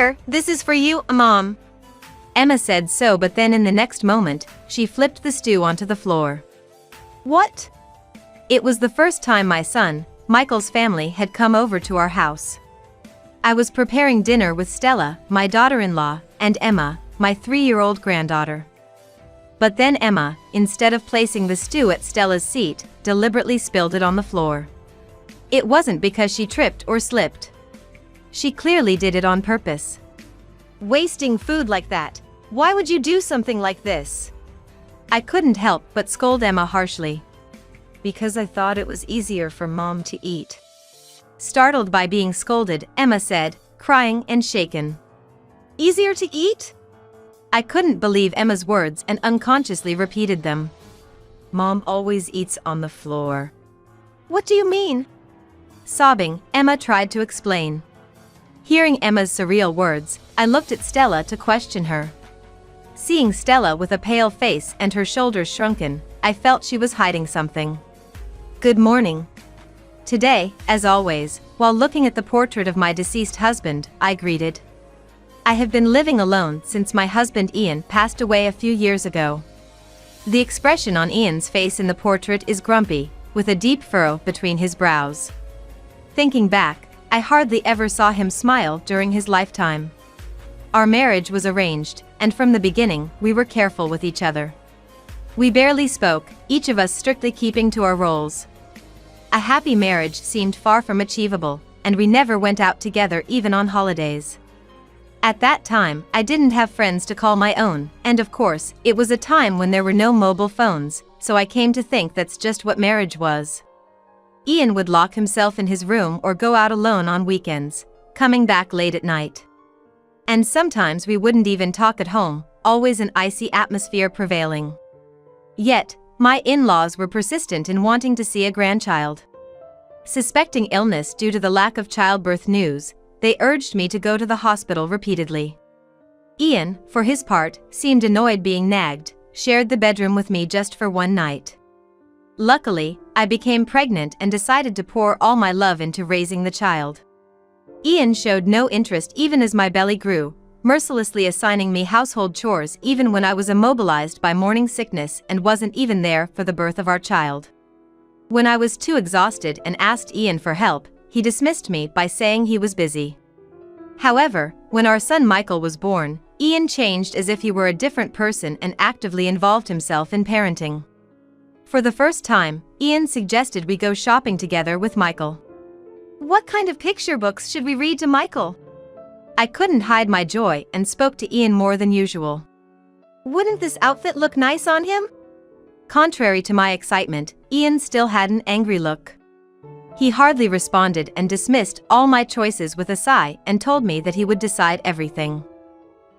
Here, this is for you, Mom. Emma said so, but then in the next moment, she flipped the stew onto the floor. What? It was the first time my son, Michael's family had come over to our house. I was preparing dinner with Stella, my daughter-in-law, and Emma, my 3-year-old granddaughter. But then Emma, instead of placing the stew at Stella's seat, deliberately spilled it on the floor. It wasn't because she tripped or slipped. She clearly did it on purpose. Wasting food like that. Why would you do something like this? I couldn't help but scold Emma harshly. Because I thought it was easier for Mom to eat. Startled by being scolded, Emma said, crying and shaken. Easier to eat? I couldn't believe Emma's words and unconsciously repeated them. Mom always eats on the floor. What do you mean? Sobbing, Emma tried to explain. Hearing Emma's surreal words, I looked at Stella to question her. Seeing Stella with a pale face and her shoulders shrunken, I felt she was hiding something. Good morning. Today, as always, while looking at the portrait of my deceased husband, I greeted. I have been living alone since my husband Ian passed away a few years ago. The expression on Ian's face in the portrait is grumpy, with a deep furrow between his brows. Thinking back, I hardly ever saw him smile during his lifetime. Our marriage was arranged, and from the beginning, we were careful with each other. We barely spoke, each of us strictly keeping to our roles. A happy marriage seemed far from achievable, and we never went out together even on holidays. At that time, I didn't have friends to call my own, and of course, it was a time when there were no mobile phones, so I came to think that's just what marriage was. Ian would lock himself in his room or go out alone on weekends, coming back late at night. And sometimes we wouldn't even talk at home, always an icy atmosphere prevailing. Yet, my in-laws were persistent in wanting to see a grandchild. Suspecting illness due to the lack of childbirth news, they urged me to go to the hospital repeatedly. Ian, for his part, seemed annoyed being nagged, shared the bedroom with me just for one night. Luckily, I became pregnant and decided to pour all my love into raising the child. Ian showed no interest even as my belly grew, mercilessly assigning me household chores even when I was immobilized by morning sickness and wasn't even there for the birth of our child. When I was too exhausted and asked Ian for help, he dismissed me by saying he was busy. However, when our son Michael was born, Ian changed as if he were a different person and actively involved himself in parenting. For the first time, Ian suggested we go shopping together with Michael. What kind of picture books should we read to Michael? I couldn't hide my joy and spoke to Ian more than usual. Wouldn't this outfit look nice on him? Contrary to my excitement, Ian still had an angry look. He hardly responded and dismissed all my choices with a sigh and told me that he would decide everything.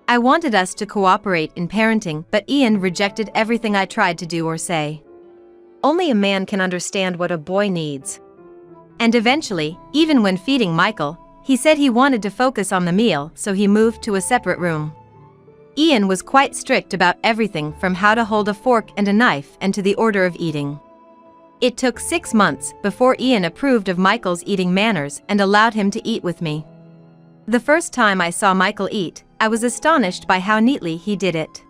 I wanted us to cooperate in parenting, but Ian rejected everything I tried to do or say. Only a man can understand what a boy needs. And eventually, even when feeding Michael, he said he wanted to focus on the meal, so he moved to a separate room. Ian was quite strict about everything from how to hold a fork and a knife and to the order of eating. It took 6 months before Ian approved of Michael's eating manners and allowed him to eat with me. The first time I saw Michael eat, I was astonished by how neatly he did it.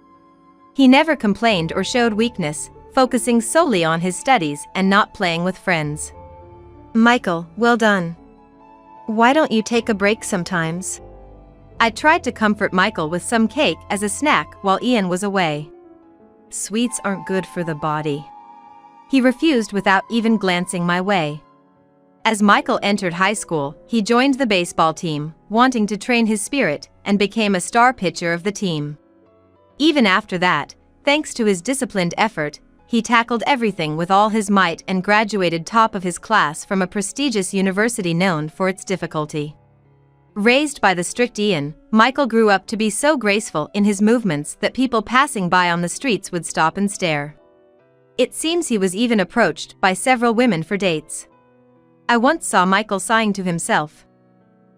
He never complained or showed weakness, focusing solely on his studies and not playing with friends. Michael, well done. Why don't you take a break sometimes? I tried to comfort Michael with some cake as a snack while Ian was away. Sweets aren't good for the body. He refused without even glancing my way. As Michael entered high school, he joined the baseball team, wanting to train his spirit, and became a star pitcher of the team. Even after that, thanks to his disciplined effort, he tackled everything with all his might and graduated top of his class from a prestigious university known for its difficulty. Raised by the strict Ian, Michael grew up to be so graceful in his movements that people passing by on the streets would stop and stare. It seems he was even approached by several women for dates. I once saw Michael sighing to himself.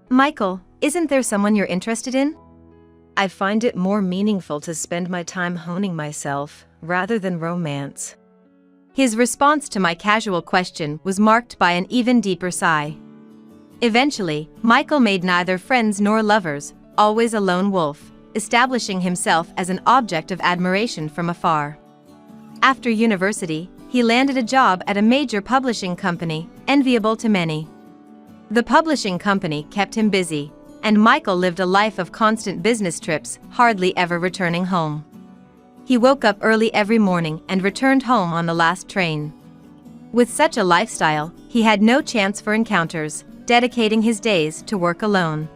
Michael, isn't there someone you're interested in? I find it more meaningful to spend my time honing myself, rather than romance. His response to my casual question was marked by an even deeper sigh. Eventually, Michael made neither friends nor lovers, always a lone wolf, establishing himself as an object of admiration from afar. After university, he landed a job at a major publishing company, enviable to many. The publishing company kept him busy, and Michael lived a life of constant business trips, hardly ever returning home. He woke up early every morning and returned home on the last train. With such a lifestyle, he had no chance for encounters, dedicating his days to work alone.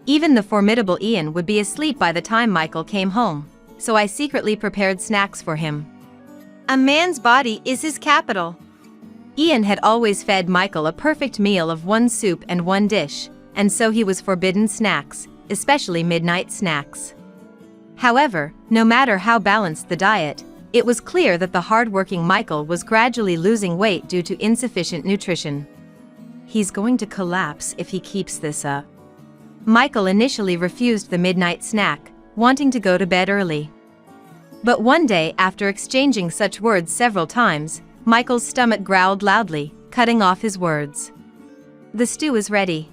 Even the formidable Ian would be asleep by the time Michael came home, so I secretly prepared snacks for him. A man's body is his capital. Ian had always fed Michael a perfect meal of one soup and one dish, and so he was forbidden snacks, especially midnight snacks. However, no matter how balanced the diet, it was clear that the hard-working Michael was gradually losing weight due to insufficient nutrition. He's going to collapse if he keeps this up. Michael initially refused the midnight snack, wanting to go to bed early. But one day, after exchanging such words several times, Michael's stomach growled loudly, cutting off his words. "The stew is ready."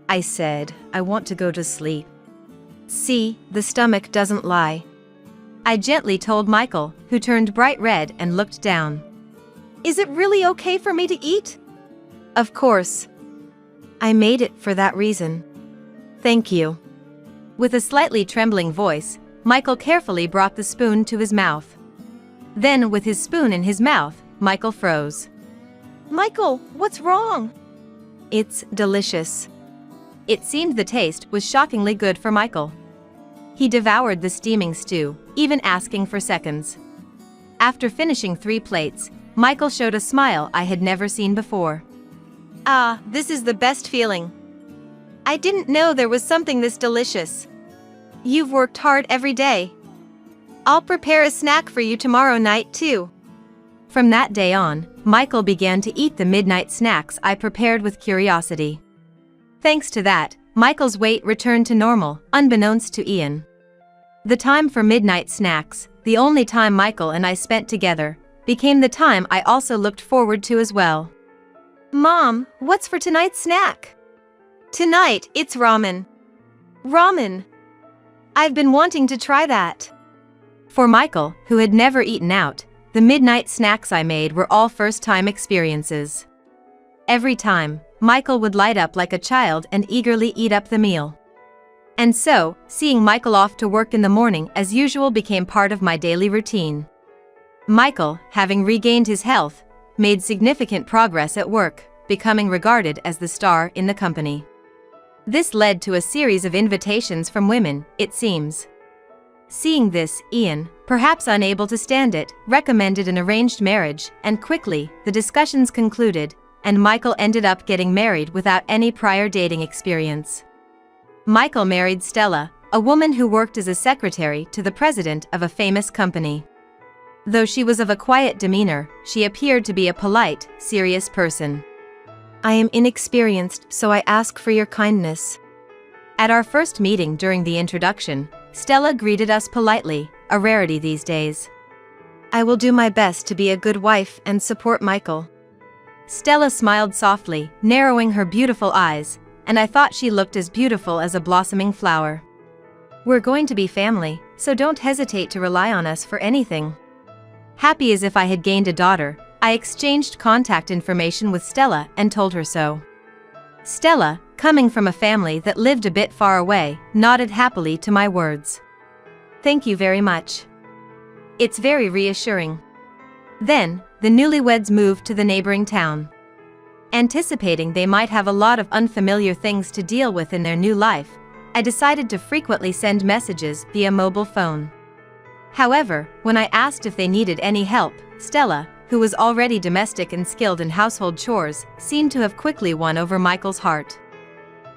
I said, "I want to go to sleep." "See, the stomach doesn't lie," I gently told Michael, who turned bright red and looked down. "Is it really okay for me to eat?" "Of course. I made it for that reason." "Thank you." With a slightly trembling voice, Michael carefully brought the spoon to his mouth. Then, with his spoon in his mouth, Michael froze. "Michael, what's wrong?" "It's delicious." It seemed the taste was shockingly good for Michael. He devoured the steaming stew, even asking for seconds. After finishing 3 plates, Michael showed a smile I had never seen before. "Ah, this is the best feeling. I didn't know there was something this delicious. You've worked hard every day. I'll prepare a snack for you tomorrow night too." From that day on, Michael began to eat the midnight snacks I prepared with curiosity. Thanks to that, Michael's weight returned to normal, unbeknownst to Ian. The time for midnight snacks, the only time Michael and I spent together, became the time I also looked forward to as well. "Mom, what's for tonight's snack?" "Tonight, it's ramen." "Ramen? I've been wanting to try that." For Michael, who had never eaten out, the midnight snacks I made were all first-time experiences. Every time, Michael would light up like a child and eagerly eat up the meal. And so, seeing Michael off to work in the morning as usual became part of my daily routine. Michael, having regained his health, made significant progress at work, becoming regarded as the star in the company. This led to a series of invitations from women, it seems. Seeing this, Ian, perhaps unable to stand it, recommended an arranged marriage, and quickly, the discussions concluded, and Michael ended up getting married without any prior dating experience. Michael married Stella, a woman who worked as a secretary to the president of a famous company. Though she was of a quiet demeanor, she appeared to be a polite, serious person. "I am inexperienced, so I ask for your kindness." At our first meeting during the introduction, Stella greeted us politely, a rarity these days. "I will do my best to be a good wife and support Michael." Stella smiled softly, narrowing her beautiful eyes, and I thought she looked as beautiful as a blossoming flower. "We're going to be family, so don't hesitate to rely on us for anything." Happy as if I had gained a daughter, I exchanged contact information with Stella and told her so. Stella, coming from a family that lived a bit far away, nodded happily to my words. "Thank you very much. It's very reassuring." Then, the newlyweds moved to the neighboring town. Anticipating they might have a lot of unfamiliar things to deal with in their new life, I decided to frequently send messages via mobile phone. However, when I asked if they needed any help, Stella, who was already domestic and skilled in household chores, seemed to have quickly won over Michael's heart.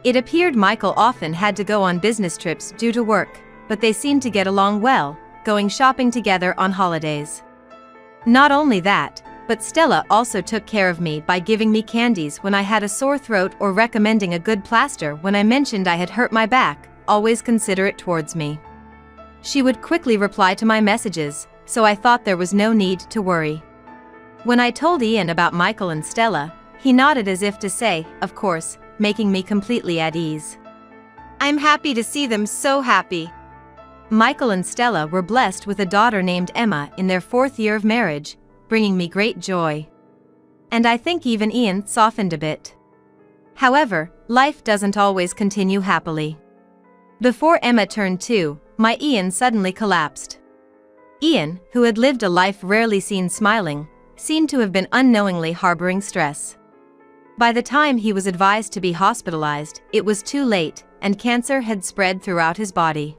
It appeared Michael often had to go on business trips due to work, but they seemed to get along well, going shopping together on holidays. Not only that, but Stella also took care of me by giving me candies when I had a sore throat or recommending a good plaster when I mentioned I had hurt my back, always considerate towards me. She would quickly reply to my messages, so I thought there was no need to worry. When I told Ian about Michael and Stella, he nodded as if to say, of course, making me completely at ease. I'm happy to see them so happy. Michael and Stella were blessed with a daughter named Emma in their 4th year of marriage, bringing me great joy. And I think even Ian softened a bit. However, life doesn't always continue happily. Before Emma turned 2, my Ian suddenly collapsed. Ian, who had lived a life rarely seen smiling, seemed to have been unknowingly harboring stress. By the time he was advised to be hospitalized, it was too late, and cancer had spread throughout his body.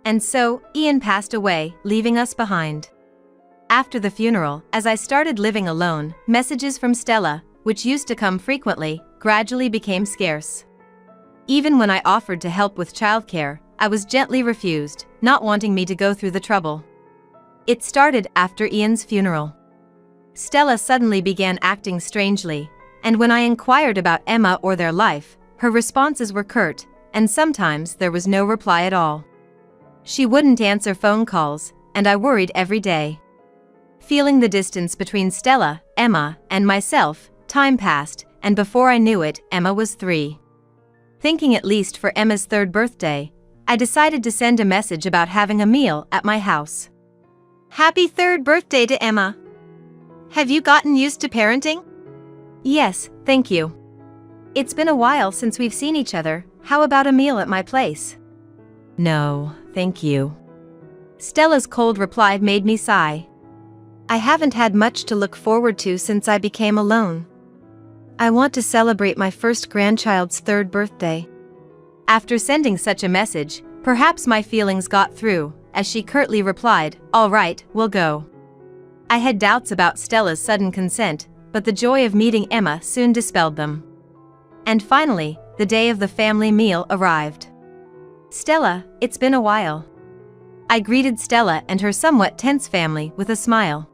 And so, Ian passed away, leaving us behind. After the funeral, as I started living alone, messages from Stella, which used to come frequently, gradually became scarce. Even when I offered to help with childcare, I was gently refused, not wanting me to go through the trouble. It started after Ian's funeral. Stella suddenly began acting strangely, and when I inquired about Emma or their life, her responses were curt, and sometimes there was no reply at all. She wouldn't answer phone calls, and I worried every day. Feeling the distance between Stella, Emma, and myself, time passed, and before I knew it, Emma was 3. Thinking at least for Emma's 3rd birthday, I decided to send a message about having a meal at my house. Happy 3rd birthday to Emma! Have you gotten used to parenting? Yes, thank you. It's been a while since we've seen each other. How about a meal at my place? No, thank you. Stella's cold reply made me sigh. I haven't had much to look forward to since I became alone. I want to celebrate my first grandchild's 3rd birthday. After sending such a message, perhaps my feelings got through, as she curtly replied, "All right, we'll go." I had doubts about Stella's sudden consent, but the joy of meeting Emma soon dispelled them. And finally, the day of the family meal arrived. Stella, it's been a while. I greeted Stella and her somewhat tense family with a smile.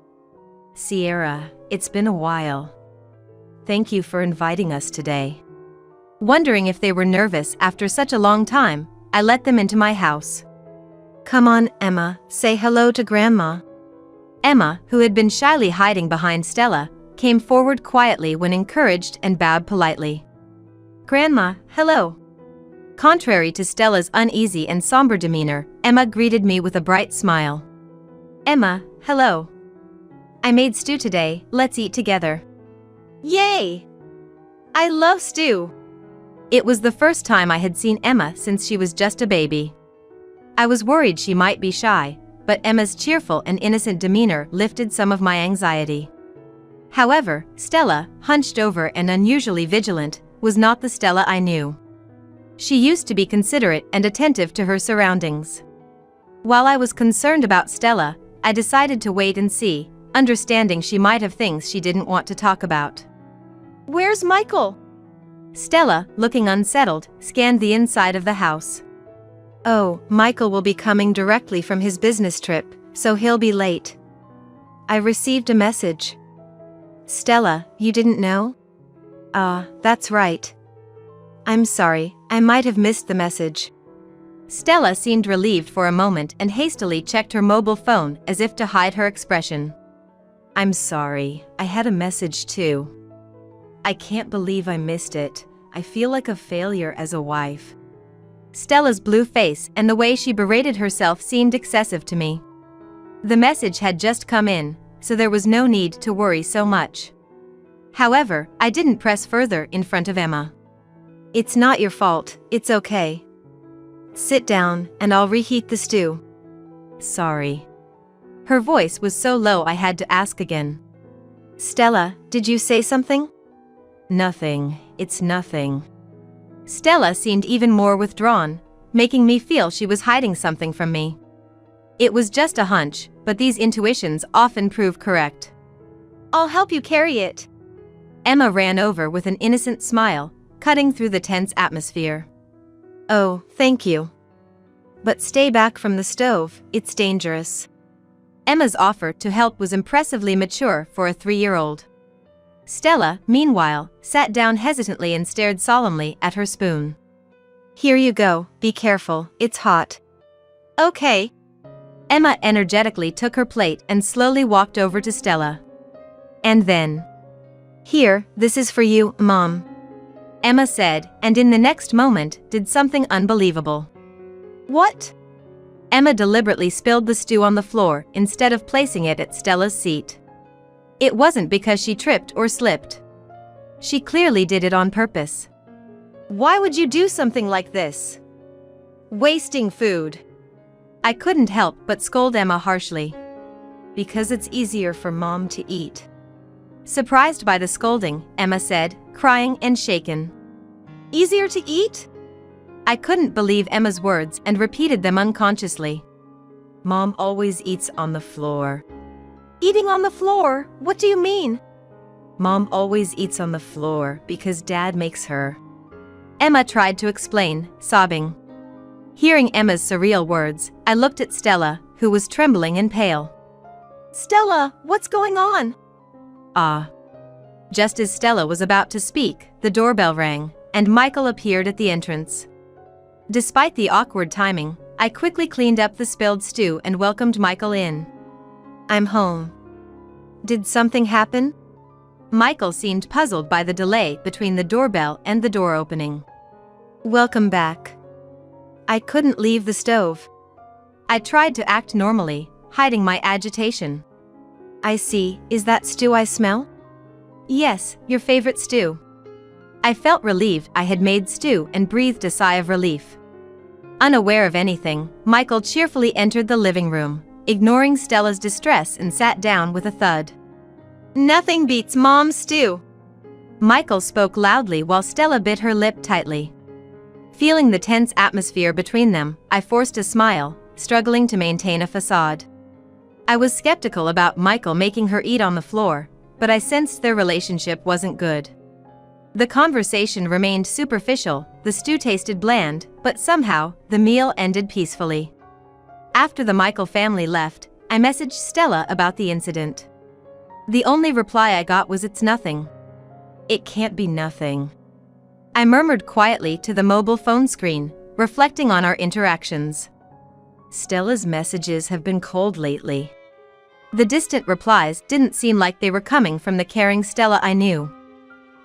Sierra, it's been a while. Thank you for inviting us today. Wondering if they were nervous after such a long time, I let them into my house. Come on, Emma, say hello to Grandma. Emma, who had been shyly hiding behind Stella, came forward quietly when encouraged and bowed politely. Grandma, hello. Contrary to Stella's uneasy and somber demeanor, Emma greeted me with a bright smile. Emma, hello. I made stew today, let's eat together. Yay! I love stew. It was the first time I had seen Emma since she was just a baby. I was worried she might be shy, but Emma's cheerful and innocent demeanor lifted some of my anxiety. However, Stella, hunched over and unusually vigilant, was not the Stella I knew. She used to be considerate and attentive to her surroundings. While I was concerned about Stella, I decided to wait and see, understanding she might have things she didn't want to talk about. Where's Michael? Stella, looking unsettled, scanned the inside of the house. Oh, Michael will be coming directly from his business trip, so he'll be late. I received a message. Stella, you didn't know? That's right. I'm sorry, I might have missed the message. Stella seemed relieved for a moment and hastily checked her mobile phone as if to hide her expression. I'm sorry, I had a message too. I can't believe I missed it. I feel like a failure as a wife. Stella's blue face and the way she berated herself seemed excessive to me. The message had just come in, so there was no need to worry so much. However, I didn't press further in front of Emma. It's not your fault, it's okay. Sit down, and I'll reheat the stew. Sorry. Her voice was so low I had to ask again. Stella, did you say something? Nothing, it's nothing. Stella seemed even more withdrawn, making me feel she was hiding something from me. It was just a hunch, but these intuitions often prove correct. I'll help you carry it. Emma ran over with an innocent smile, cutting through the tense atmosphere. Oh, thank you. But stay back from the stove, it's dangerous. Emma's offer to help was impressively mature for a 3-year-old. Stella, meanwhile, sat down hesitantly and stared solemnly at her spoon. Here you go, be careful, it's hot. Okay. Emma energetically took her plate and slowly walked over to Stella. And then, here, this is for you, Mom. Emma said, and in the next moment, did something unbelievable. What? Emma deliberately spilled the stew on the floor instead of placing it at Stella's seat. It wasn't because she tripped or slipped. She clearly did it on purpose. Why would you do something like this? Wasting food. I couldn't help but scold Emma harshly. Because it's easier for Mom to eat. Surprised by the scolding, Emma said, crying and shaken. Easier to eat? I couldn't believe Emma's words and repeated them unconsciously. Mom always eats on the floor. Eating on the floor? What do you mean? Mom always eats on the floor because Dad makes her. Emma tried to explain, sobbing. Hearing Emma's surreal words, I looked at Stella, who was trembling and pale. Stella, what's going on? Just as Stella was about to speak, the doorbell rang, and Michael appeared at the entrance. Despite the awkward timing, I quickly cleaned up the spilled stew and welcomed Michael in. I'm home. Did something happen? Michael seemed puzzled by the delay between the doorbell and the door opening. Welcome back. I couldn't leave the stove. I tried to act normally, hiding my agitation. I see, is that stew I smell? Yes, your favorite stew. I felt relieved I had made stew and breathed a sigh of relief. Unaware of anything, Michael cheerfully entered the living room, ignoring Stella's distress and sat down with a thud. Nothing beats Mom's stew. Michael spoke loudly while Stella bit her lip tightly. Feeling the tense atmosphere between them, I forced a smile, struggling to maintain a facade. I was skeptical about Michael making her eat on the floor, but I sensed their relationship wasn't good. The conversation remained superficial, the stew tasted bland, but somehow, the meal ended peacefully. After the Michael family left, I messaged Stella about the incident. The only reply I got was it's nothing. It can't be nothing. I murmured quietly to the mobile phone screen, reflecting on our interactions. Stella's messages have been cold lately. The distant replies didn't seem like they were coming from the caring Stella I knew.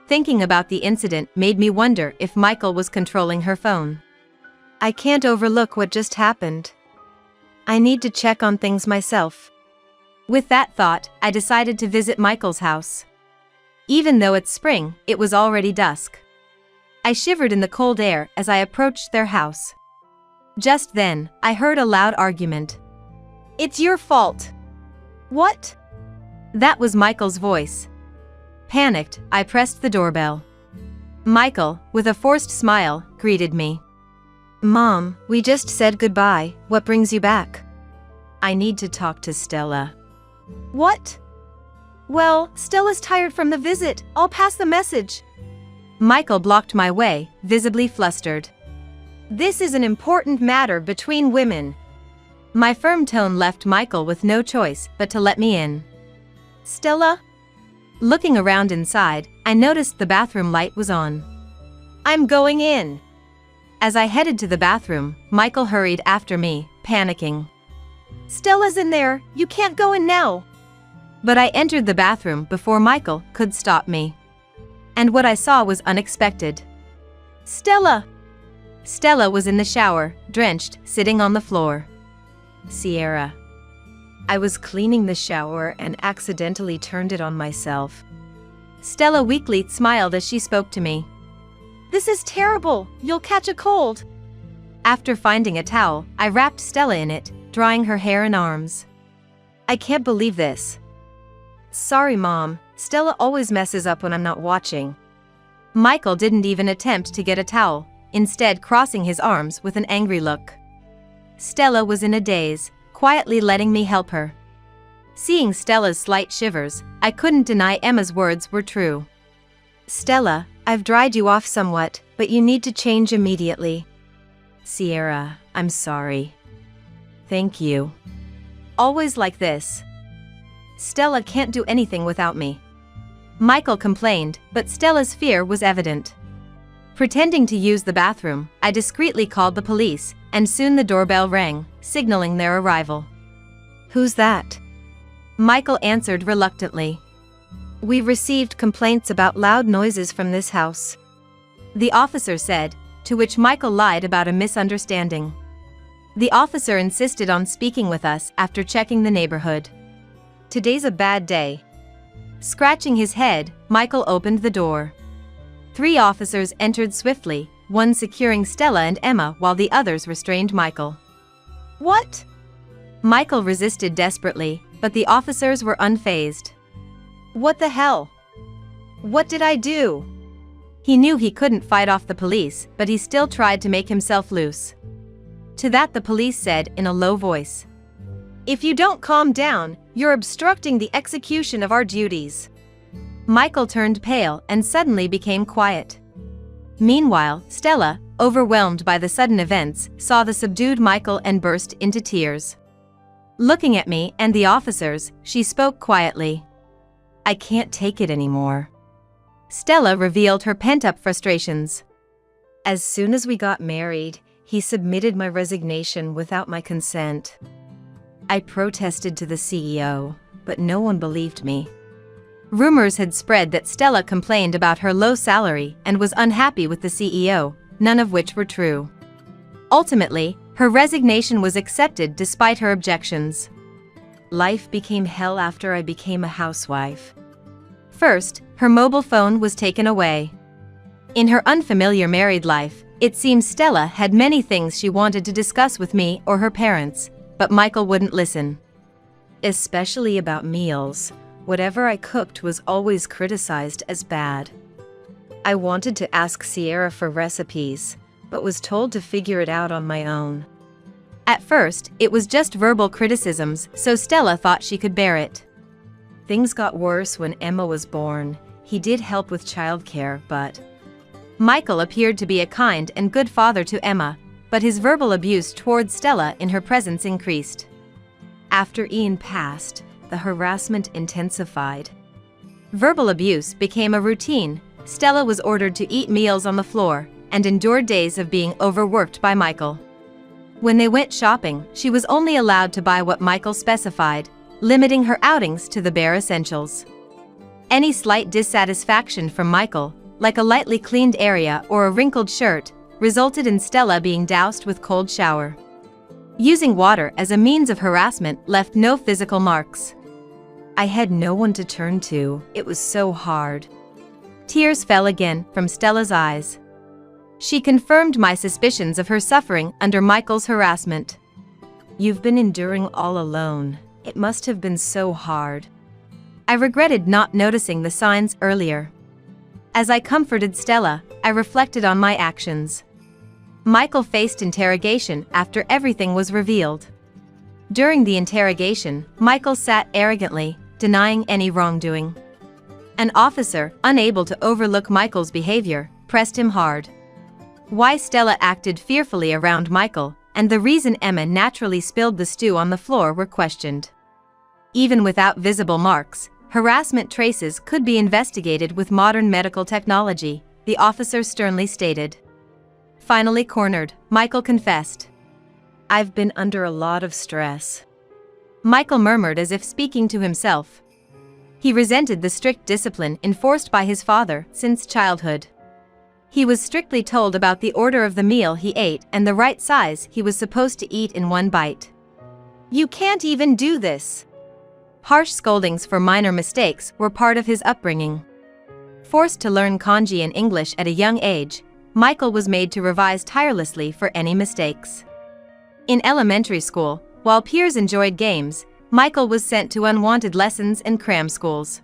Thinking about the incident made me wonder if Michael was controlling her phone. I can't overlook what just happened. I need to check on things myself. With that thought, I decided to visit Michael's house. Even though it's spring, it was already dusk. I shivered in the cold air as I approached their house. Just then, I heard a loud argument. It's your fault. What? That was Michael's voice. Panicked, I pressed the doorbell. Michael, with a forced smile, greeted me. Mom, we just said goodbye, what brings you back? I need to talk to Stella. What? Well, Stella's tired from the visit, I'll pass the message. Michael blocked my way, visibly flustered. This is an important matter between women. My firm tone left Michael with no choice but to let me in. Stella? Looking around inside, I noticed the bathroom light was on. I'm going in. As I headed to the bathroom, Michael hurried after me, panicking. Stella's in there, you can't go in now. But I entered the bathroom before Michael could stop me. And what I saw was unexpected. Stella! Stella was in the shower, drenched, sitting on the floor. Sierra. I was cleaning the shower and accidentally turned it on myself. Stella weakly smiled as she spoke to me. This is terrible, you'll catch a cold. After finding a towel, I wrapped Stella in it, drying her hair and arms. I can't believe this. Sorry, Mom, Stella always messes up when I'm not watching. Michael didn't even attempt to get a towel, instead crossing his arms with an angry look. Stella was in a daze, quietly letting me help her. Seeing Stella's slight shivers, I couldn't deny Emma's words were true. Stella, I've dried you off somewhat, but you need to change immediately. Sierra, I'm sorry. Thank you. Always like this. Stella can't do anything without me. Michael complained, but Stella's fear was evident. Pretending to use the bathroom, I discreetly called the police, and soon the doorbell rang, signaling their arrival. Who's that? Michael answered reluctantly. We've received complaints about loud noises from this house. the officer said, to which Michael lied about a misunderstanding. The officer insisted on speaking with us after checking the neighborhood. Today's a bad day. Scratching his head, Michael opened the door. 3 officers entered swiftly, one securing Stella and Emma while the others restrained Michael. What? Michael resisted desperately, but the officers were unfazed. What the hell? What did I do? He knew he couldn't fight off the police, but he still tried to make himself loose. To that the police said in a low voice, "If you don't calm down, you're obstructing the execution of our duties." Michael turned pale and suddenly became quiet. Meanwhile, Stella, overwhelmed by the sudden events, saw the subdued Michael and burst into tears. Looking at me and the officers, she spoke quietly. "I can't take it anymore." Stella revealed her pent-up frustrations. "As soon as we got married, he submitted my resignation without my consent. I protested to the CEO, but no one believed me." Rumors had spread that Stella complained about her low salary and was unhappy with the CEO, none of which were true. Ultimately, her resignation was accepted despite her objections. Life became hell after I became a housewife. First, her mobile phone was taken away. In her unfamiliar married life, it seems Stella had many things she wanted to discuss with me or her parents, but Michael wouldn't listen. Especially about meals. Whatever I cooked was always criticized as bad. I wanted to ask Sierra for recipes, but was told to figure it out on my own. At first, it was just verbal criticisms, so Stella thought she could bear it. Things got worse when Emma was born. He did help with childcare, but... Michael appeared to be a kind and good father to Emma, but his verbal abuse towards Stella in her presence increased. After Ian passed, the harassment intensified. Verbal abuse became a routine. Stella was ordered to eat meals on the floor and endured days of being overworked by Michael. When they went shopping, she was only allowed to buy what Michael specified, limiting her outings to the bare essentials. Any slight dissatisfaction from Michael, like a lightly cleaned area or a wrinkled shirt, resulted in Stella being doused with cold shower. Using water as a means of harassment left no physical marks. I had no one to turn to, it was so hard. Tears fell again from Stella's eyes. She confirmed my suspicions of her suffering under Michael's harassment. "You've been enduring all alone. It must have been so hard." I regretted not noticing the signs earlier. As I comforted Stella, I reflected on my actions. Michael faced interrogation after everything was revealed. During the interrogation, Michael sat arrogantly, denying any wrongdoing. An officer, unable to overlook Michael's behavior, pressed him hard. Why Stella acted fearfully around Michael, and the reason Emma naturally spilled the stew on the floor were questioned. Even without visible marks, harassment traces could be investigated with modern medical technology, the officer sternly stated. Finally cornered, Michael confessed. "I've been under a lot of stress." Michael murmured as if speaking to himself. He resented the strict discipline enforced by his father since childhood. He was strictly told about the order of the meal he ate and the right size he was supposed to eat in one bite. "You can't even do this." Harsh scoldings for minor mistakes were part of his upbringing. Forced to learn kanji and English at a young age, Michael was made to revise tirelessly for any mistakes. In elementary school, while peers enjoyed games, Michael was sent to unwanted lessons and cram schools.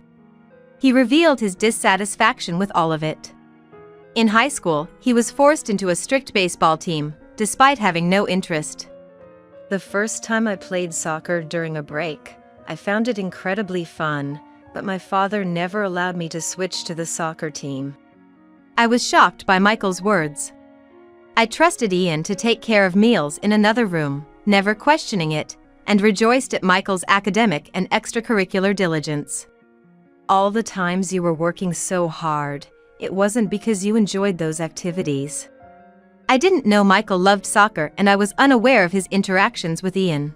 He revealed his dissatisfaction with all of it. In high school, he was forced into a strict baseball team, despite having no interest. "The first time I played soccer during a break, I found it incredibly fun, but my father never allowed me to switch to the soccer team." I was shocked by Michael's words. I trusted Ian to take care of meals in another room, never questioning it, and rejoiced at Michael's academic and extracurricular diligence. "All the times you were working so hard, it wasn't because you enjoyed those activities." I didn't know Michael loved soccer and I was unaware of his interactions with Ian.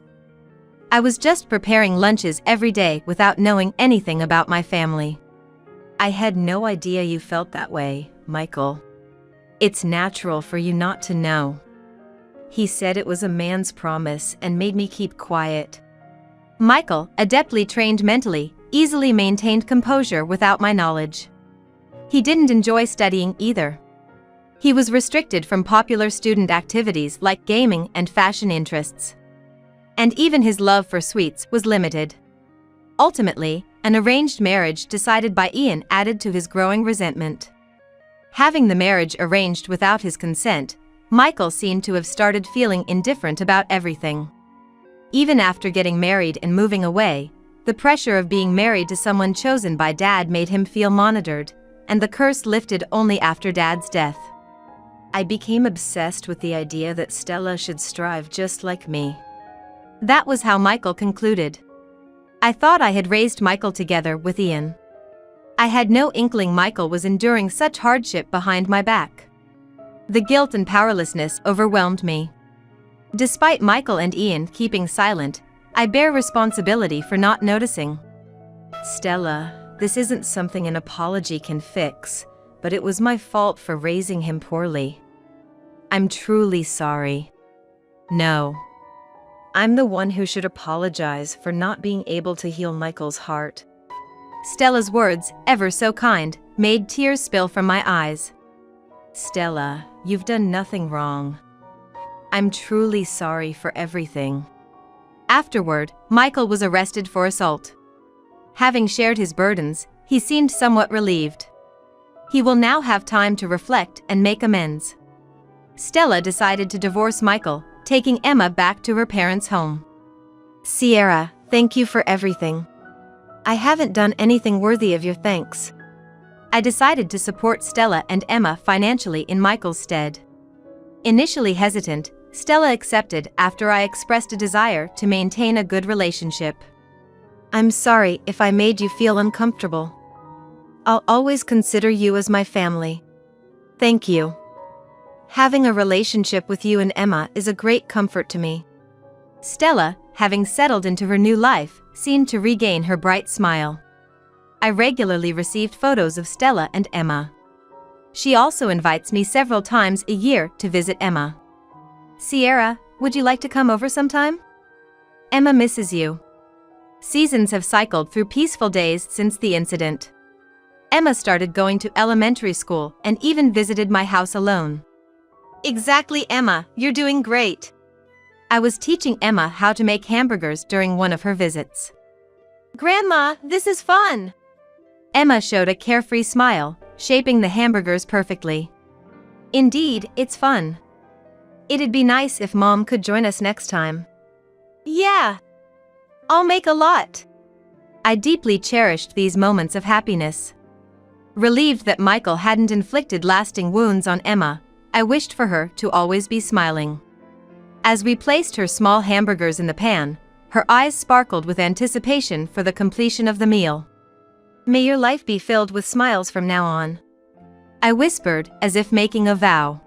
I was just preparing lunches every day without knowing anything about my family. "I had no idea you felt that way, Michael." It's natural for you not to know. He said it was a man's promise and made me keep quiet. Michael, adeptly trained mentally, easily maintained composure without my knowledge. He didn't enjoy studying either. He was restricted from popular student activities like gaming and fashion interests. And even his love for sweets was limited. Ultimately, an arranged marriage decided by Ian added to his growing resentment. Having the marriage arranged without his consent, Michael seemed to have started feeling indifferent about everything. Even after getting married and moving away, the pressure of being married to someone chosen by Dad made him feel monitored, and the curse lifted only after Dad's death. I became obsessed with the idea that Stella should strive just like me. That was how Michael concluded. I thought I had raised Michael together with Ian. I had no inkling Michael was enduring such hardship behind my back. The guilt and powerlessness overwhelmed me. Despite Michael and Ian keeping silent, I bear responsibility for not noticing. Stella, this isn't something an apology can fix, but it was my fault for raising him poorly. I'm truly sorry. No. I'm the one who should apologize for not being able to heal Michael's heart. Stella's words, ever so kind, made tears spill from my eyes. Stella, you've done nothing wrong. I'm truly sorry for everything. Afterward, Michael was arrested for assault. Having shared his burdens, he seemed somewhat relieved. He will now have time to reflect and make amends. Stella decided to divorce Michael, taking Emma back to her parents' home. Sierra, thank you for everything. I haven't done anything worthy of your thanks. I decided to support Stella and Emma financially in Michael's stead. Initially hesitant, Stella accepted after I expressed a desire to maintain a good relationship. I'm sorry if I made you feel uncomfortable. I'll always consider you as my family. Thank you. Having a relationship with you and Emma is a great comfort to me. Stella, having settled into her new life, seemed to regain her bright smile. I regularly received photos of Stella and Emma. She also invites me several times a year to visit Emma. Sierra, would you like to come over sometime? Emma misses you. Seasons have cycled through peaceful days since the incident. Emma started going to elementary school and even visited my house alone. Exactly, Emma, you're doing great. I was teaching Emma how to make hamburgers during one of her visits. Grandma, this is fun. Emma showed a carefree smile, shaping the hamburgers perfectly. Indeed, it's fun. It'd be nice if Mom could join us next time. Yeah. I'll make a lot. I deeply cherished these moments of happiness. Relieved that Michael hadn't inflicted lasting wounds on Emma, I wished for her to always be smiling. As we placed her small hamburgers in the pan, her eyes sparkled with anticipation for the completion of the meal. May your life be filled with smiles from now on. I whispered, as if making a vow.